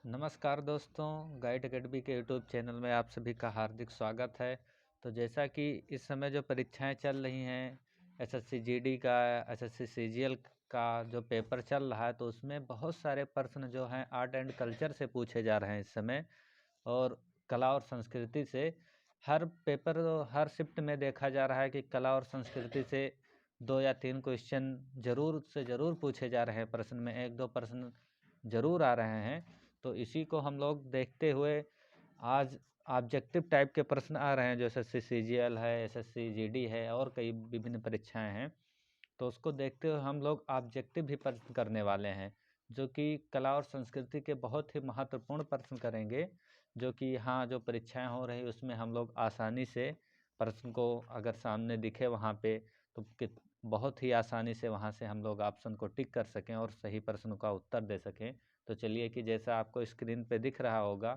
नमस्कार दोस्तों, guide academy के यूट्यूब चैनल में आप सभी का हार्दिक स्वागत है। तो जैसा कि इस समय जो परीक्षाएं चल रही हैं, एसएससी जीडी का, एसएससी सीजीएल का जो पेपर चल रहा है, तो उसमें बहुत सारे प्रश्न जो हैं आर्ट एंड कल्चर से पूछे जा रहे हैं इस समय, और कला और संस्कृति से। हर पेपर, हर शिफ्ट में देखा जा रहा है कि कला और संस्कृति से 2 या 3 क्वेश्चन जरूर से जरूर पूछे जा रहे हैं। प्रश्न में 1-2 प्रश्न जरूर आ रहे हैं। तो इसी को हम लोग देखते हुए आज ऑब्जेक्टिव टाइप के प्रश्न आ रहे हैं, जो एसएससी सीजीएल है, एसएससी जीडी है और कई विभिन्न परीक्षाएं हैं। तो उसको देखते हुए हम लोग ऑब्जेक्टिव भी प्रश्न करने वाले हैं, जो कि कला और संस्कृति के बहुत ही महत्वपूर्ण प्रश्न करेंगे, जो कि यहाँ जो परीक्षाएं हो रही उसमें हम लोग आसानी से प्रश्न को अगर सामने दिखे वहाँ पे, तो बहुत ही आसानी से वहाँ से हम लोग ऑप्शन को टिक कर सकें और सही प्रश्न का उत्तर दे सकें। तो चलिए कि जैसा आपको स्क्रीन पे दिख रहा होगा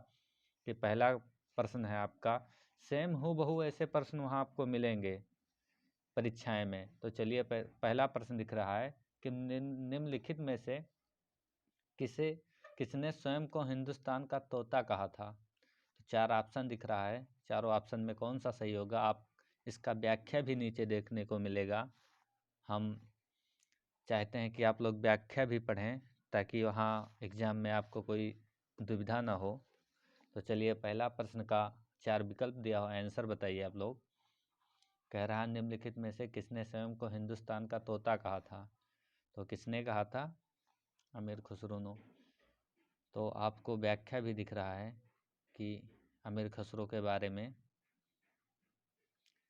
कि पहला प्रश्न है आपका, सेम हूबहू ऐसे प्रश्न वहाँ आपको मिलेंगे परीक्षाएं में। तो चलिए पहला प्रश्न दिख रहा है कि निम्नलिखित में से किसने स्वयं को हिंदुस्तान का तोता कहा था। तो 4 ऑप्शन दिख रहा है, चारों ऑप्शन में कौन सा सही होगा, आप इसका व्याख्या भी नीचे देखने को मिलेगा। हम चाहते हैं कि आप लोग व्याख्या भी पढ़ें ताकि वहाँ एग्जाम में आपको कोई दुविधा ना हो। तो चलिए पहला प्रश्न का 4 विकल्प दिया हुआ, आंसर बताइए आप लोग। कह रहा है निम्नलिखित में से किसने स्वयं को हिंदुस्तान का तोता कहा था। तो किसने कहा था? अमीर खुसरो ने। तो आपको व्याख्या भी दिख रहा है कि अमीर खुसरो के बारे में।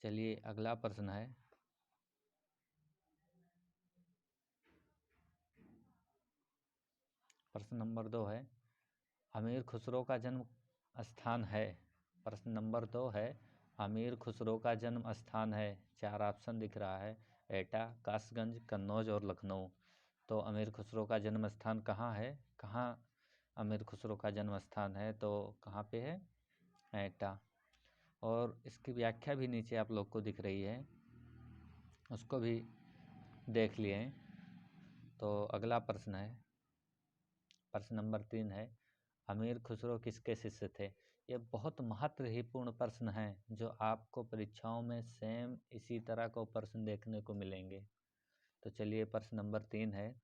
चलिए अगला प्रश्न है, प्रश्न नंबर 2 है, अमीर खुसरो का जन्म स्थान है। प्रश्न नंबर 2 है, अमीर खुसरो का जन्म स्थान है। 4 ऑप्शन दिख रहा है, एटा, कासगंज, कन्नौज और लखनऊ। तो अमीर खुसरो का जन्म स्थान कहाँ है? कहाँ अमीर खुसरो का जन्म स्थान है? तो कहाँ पे है? एटा। और इसकी व्याख्या भी नीचे आप लोग को दिख रही है, उसको भी देख लिए। तो अगला प्रश्न है, प्रश्न नंबर 3 है, अमीर खुसरो किसके शिष्य थे। ये बहुत महत्वपूर्ण प्रश्न है, जो आपको परीक्षाओं में सेम इसी तरह को प्रश्न देखने को मिलेंगे। तो चलिए प्रश्न नंबर 3 है,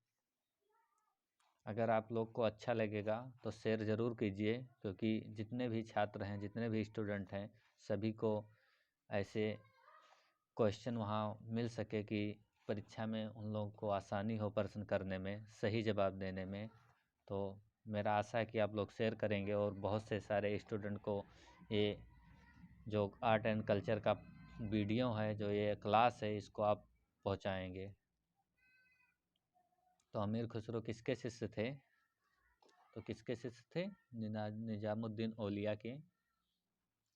अगर आप लोग को अच्छा लगेगा तो शेयर ज़रूर कीजिए, क्योंकि जितने भी छात्र हैं, जितने भी स्टूडेंट हैं, सभी को ऐसे क्वेश्चन वहाँ मिल सके कि परीक्षा में उन लोगों को आसानी हो प्रश्न करने में, सही जवाब देने में। तो मेरा आशा है कि आप लोग शेयर करेंगे और बहुत से सारे स्टूडेंट को ये जो आर्ट एंड कल्चर का वीडियो है, जो ये क्लास है, इसको आप पहुंचाएंगे। तो अमीर खुसरो किसके शिष्य थे? तो किसके शिष्य थे? निजामुद्दीन औलिया के।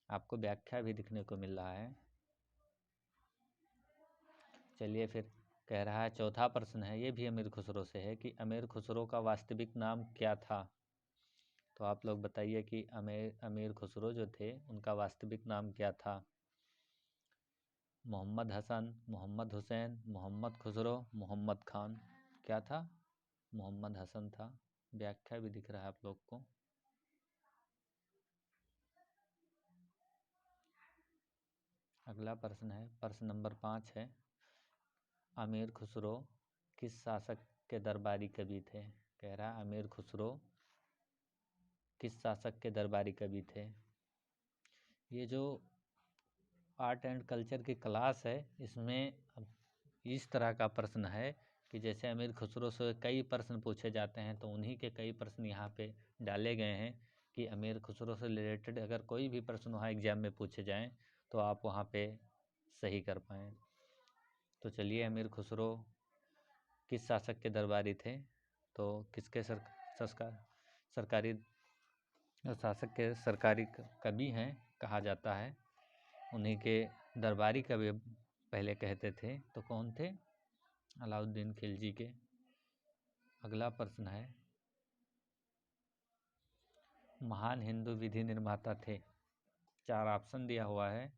आपको व्याख्या भी दिखने को मिल रहा है। चलिए फिर कह रहा है, चौथा प्रश्न है, ये भी अमीर खुसरो से है, कि अमीर खुसरो का वास्तविक नाम क्या था। तो आप लोग बताइए कि अमीर खुसरो जो थे, उनका वास्तविक नाम क्या था। मोहम्मद हसन, मोहम्मद हुसैन, मोहम्मद खुसरो, मोहम्मद खान। क्या था? मोहम्मद हसन था। व्याख्या भी दिख रहा है आप लोग को। अगला प्रश्न है, प्रश्न नंबर 5 है, अमीर खुसरो किस शासक के दरबारी कवि थे। कह रहा है अमीर खुसरो किस शासक के दरबारी कवि थे। ये जो आर्ट एंड कल्चर की क्लास है, इसमें इस तरह का प्रश्न है कि जैसे अमीर खुसरो से कई प्रश्न पूछे जाते हैं, तो उन्हीं के कई प्रश्न यहाँ पे डाले गए हैं कि अमीर खुसरो से रिलेटेड अगर कोई भी प्रश्न वहाँ एग्जाम में पूछे जाएं तो आप वहाँ पे सही कर पाएँ। तो चलिए, अमीर खुसरो किस शासक के दरबारी थे। तो किसके सरकारी शासक के सरकारी कवि हैं कहा जाता है, उन्हीं के दरबारी कवि पहले कहते थे। तो कौन थे? अलाउद्दीन खिलजी के। अगला प्रश्न है, महान हिंदू विधि निर्माता थे। 4 ऑप्शन दिया हुआ है,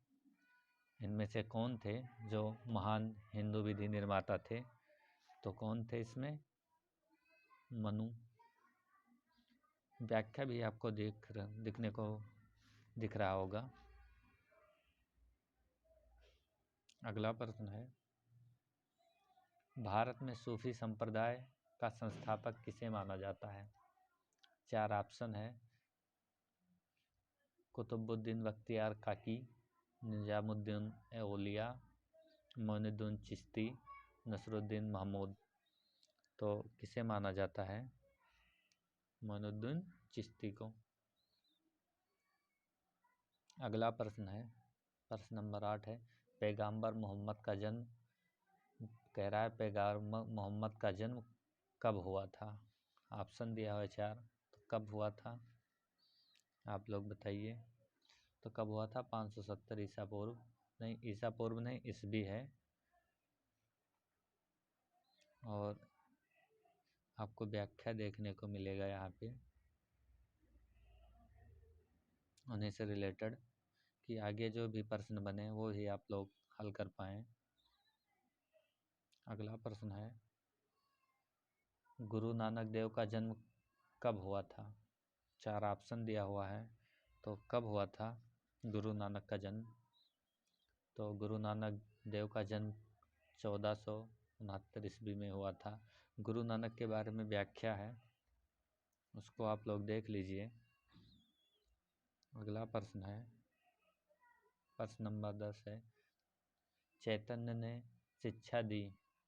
इनमें से कौन थे जो महान हिंदू विधि निर्माता थे। तो कौन थे इसमें? मनु, व्याख्या भी आपको दिखने को दिख रहा होगा। अगला प्रश्न है, भारत में सूफी संप्रदाय का संस्थापक किसे माना जाता है? 4 ऑप्शन है, कुतुबुद्दीन बख्तियार काकी, निजामुद्दीन औलिया, मोइनुद्दीन चिश्ती, नसरुद्दीन महमूद। तो किसे माना जाता है? मोइनुद्दीन चिश्ती को। अगला प्रश्न है, प्रश्न नंबर 8 है, पैगंबर मोहम्मद का जन्म, कह रहा है पैगंबर मोहम्मद का जन्म कब हुआ था? ऑप्शन दिया हुआ है 4, तो कब हुआ था आप लोग बताइए। तो कब हुआ था? 570 ईसा पूर्व, नहीं ईसा पूर्व नहीं, ईस्वी है। और आपको व्याख्या देखने को मिलेगा यहाँ पे उन्हीं से रिलेटेड, कि आगे जो भी प्रश्न बने वो ही आप लोग हल कर पाएँ। अगला प्रश्न है, गुरु नानक देव का जन्म कब हुआ था? 4 ऑप्शन दिया हुआ है, तो कब हुआ था गुरु नानक का जन्म? तो गुरु नानक देव का जन्म 1469 ईस्वी में हुआ था। गुरु नानक के बारे में व्याख्या है, उसको आप लोग देख लीजिए। अगला प्रश्न है, प्रश्न नंबर 10 है, चैतन्य ने शिक्षा दी,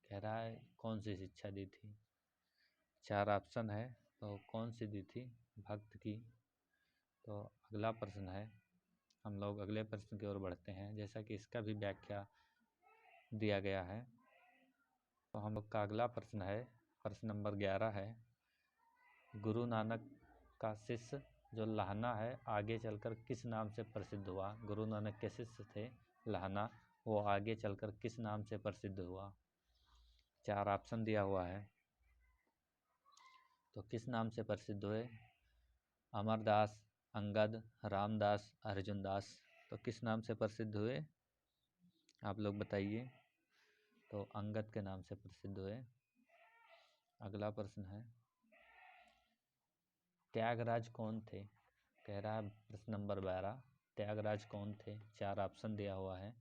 कह रहा है कौन सी शिक्षा दी थी? 4 ऑप्शन है, तो कौन सी दी थी? भक्त की। तो अगला प्रश्न है, हम लोग अगले प्रश्न की ओर बढ़ते हैं, जैसा कि इसका भी व्याख्या दिया गया है। तो हम लोग का अगला प्रश्न है, प्रश्न नंबर 11 है, गुरु नानक का शिष्य जो लाहना है आगे चलकर किस नाम से प्रसिद्ध हुआ? गुरु नानक के शिष्य थे लाहना, वो आगे चलकर किस नाम से प्रसिद्ध हुआ? 4 ऑप्शन दिया हुआ है, तो किस नाम से प्रसिद्ध हुए? अमरदास, अंगद, रामदास, अर्जुनदास। तो किस नाम से प्रसिद्ध हुए आप लोग बताइए। तो अंगद के नाम से प्रसिद्ध हुए। अगला प्रश्न है, त्यागराज कौन थे? कह रहा है प्रश्न नंबर 12, त्यागराज कौन थे? 4 ऑप्शन दिया हुआ है,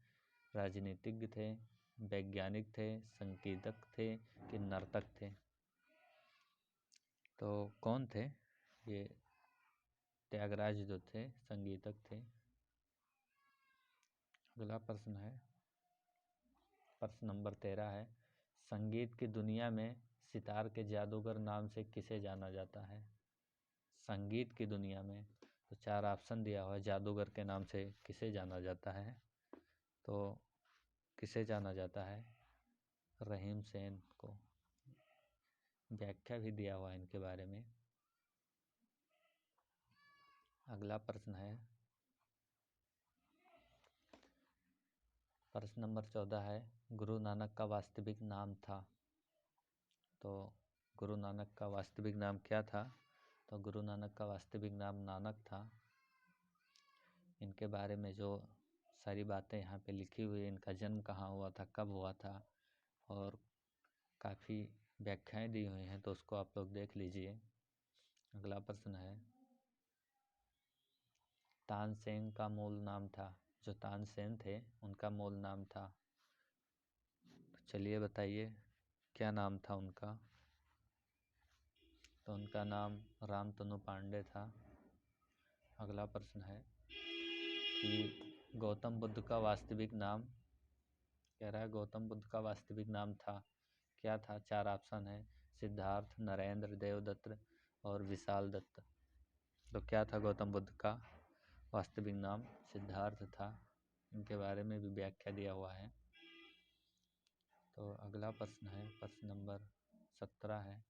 राजनीतिज्ञ थे, वैज्ञानिक थे, संगीतज्ञ थे कि नर्तक थे? तो कौन थे ये त्यागराज जो थे? संगीतज्ञ थे। अगला प्रश्न है, प्रश्न नंबर 13 है, संगीत की दुनिया में सितार के जादूगर नाम से किसे जाना जाता है? संगीत की दुनिया में, तो 4 ऑप्शन दिया हुआ है, जादूगर के नाम से किसे जाना जाता है? तो किसे जाना जाता है? रहीम सेन को। व्याख्या भी दिया हुआ है इनके बारे में। अगला प्रश्न है, प्रश्न नंबर 14 है, गुरु नानक का वास्तविक नाम था? तो गुरु नानक का वास्तविक नाम क्या था? तो गुरु नानक का वास्तविक नाम नानक था। इनके बारे में जो सारी बातें यहाँ पे लिखी हुई है, इनका जन्म कहाँ हुआ था, कब हुआ था, और काफ़ी व्याख्याएं दी हुई हैं, तो उसको आप लोग देख लीजिए। अगला प्रश्न है, तानसेन का मूल नाम था? जो तानसेन थे उनका मूल नाम था, तो चलिए बताइए क्या नाम था उनका? तो उनका नाम रामतनु पांडे था। अगला प्रश्न है कि गौतम बुद्ध का वास्तविक नाम, कह रहा है गौतम बुद्ध का वास्तविक नाम था, क्या था? 4 ऑप्शन है, सिद्धार्थ, नरेंद्र, देवदत्त और विशाल दत्त। तो क्या था गौतम बुद्ध का वास्तविक नाम? सिद्धार्थ था। इनके बारे में भी व्याख्या दिया हुआ है। तो अगला प्रश्न है, प्रश्न नंबर 17 है,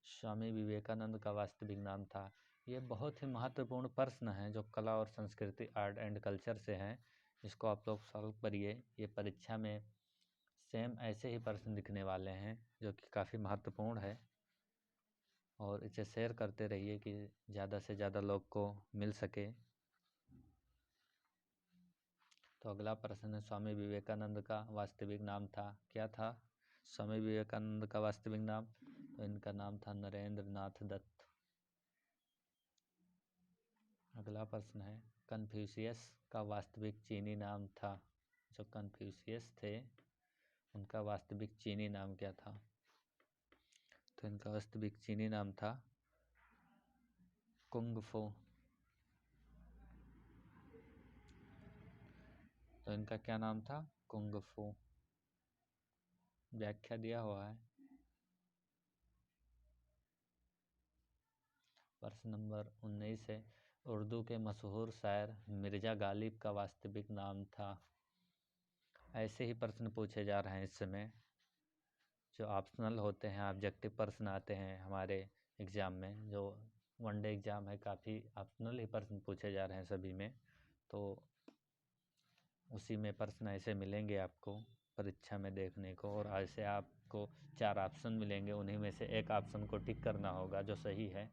स्वामी विवेकानंद का वास्तविक नाम था? ये बहुत ही महत्वपूर्ण प्रश्न है जो कला और संस्कृति, आर्ट एंड कल्चर से हैं। इसको आप लोग सॉल्व करिए, ये परीक्षा में सेम ऐसे ही प्रश्न दिखने वाले हैं जो कि काफ़ी महत्वपूर्ण है, और इसे शेयर करते रहिए कि ज़्यादा से ज़्यादा लोग को मिल सके। तो अगला प्रश्न है, स्वामी विवेकानंद का वास्तविक नाम था? क्या था स्वामी विवेकानंद का वास्तविक नाम? तो इनका नाम था नरेंद्र नाथ दत्त। अगला प्रश्न है, कन्फ्यूशियस का वास्तविक चीनी नाम था। जो कन्फ्यूशियस थे उनका वास्तविक चीनी नाम क्या था? तो इनका वास्तविक चीनी नाम था कुंग फू। तो इनका क्या नाम था? कुंग फू। व्याख्या दिया हुआ है। प्रश्न नंबर 19 है, उर्दू के मशहूर शायर मिर्ज़ा गालिब का वास्तविक नाम था। ऐसे ही प्रश्न पूछे जा रहे हैं इस समय, जो ऑप्शनल होते हैं, ऑब्जेक्टिव प्रश्न आते हैं हमारे एग्ज़ाम में। जो वनडे एग्ज़ाम है, काफ़ी ऑप्शनल ही प्रश्न पूछे जा रहे हैं सभी में। तो उसी में प्रश्न ऐसे मिलेंगे आपको परीक्षा में देखने को, और ऐसे आपको 4 ऑप्शन मिलेंगे, उन्हीं में से एक ऑप्शन को टिक करना होगा जो सही है।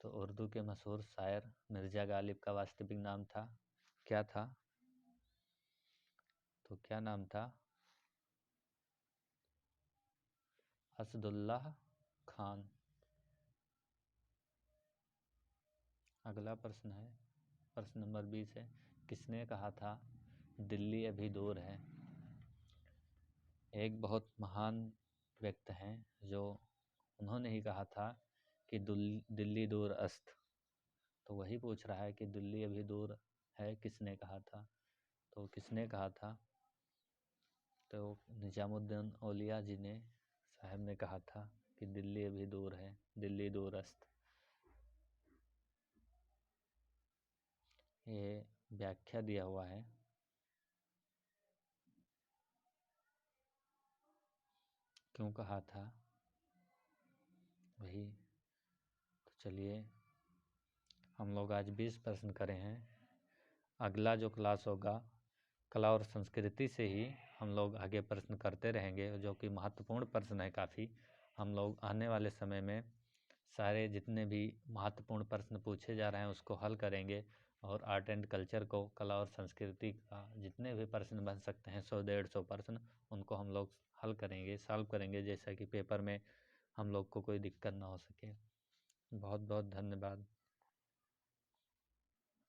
तो उर्दू के मशहूर शायर मिर्ज़ा गालिब का वास्तविक नाम था, क्या था? तो क्या नाम था? असदुल्लाह खान। अगला प्रश्न है, प्रश्न नंबर 20 है, किसने कहा था दिल्ली अभी दूर है? एक बहुत महान व्यक्ति हैं जो उन्होंने ही कहा था कि दिल्ली दूर अस्त। तो वही पूछ रहा है कि दिल्ली अभी दूर है किसने कहा था? तो किसने कहा था? तो निजामुद्दीन औलिया जी ने साहब ने कहा था कि दिल्ली अभी दूर है, दिल्ली दूर अस्त। ये व्याख्या दिया हुआ है। क्यों कहा था वही। तो चलिए, हम लोग आज 20 प्रश्न करें हैं। अगला जो क्लास होगा कला और संस्कृति से ही हम लोग आगे प्रश्न करते रहेंगे, जो कि महत्वपूर्ण प्रश्न है काफ़ी। हम लोग आने वाले समय में सारे जितने भी महत्वपूर्ण प्रश्न पूछे जा रहे हैं उसको हल करेंगे, और आर्ट एंड कल्चर को, कला और संस्कृति का जितने भी प्रश्न बन सकते हैं 100-150 प्रश्न, उनको हम लोग हल करेंगे, सॉल्व करेंगे, जैसा कि पेपर में हम लोग को कोई दिक्कत ना हो सके। बहुत बहुत धन्यवाद।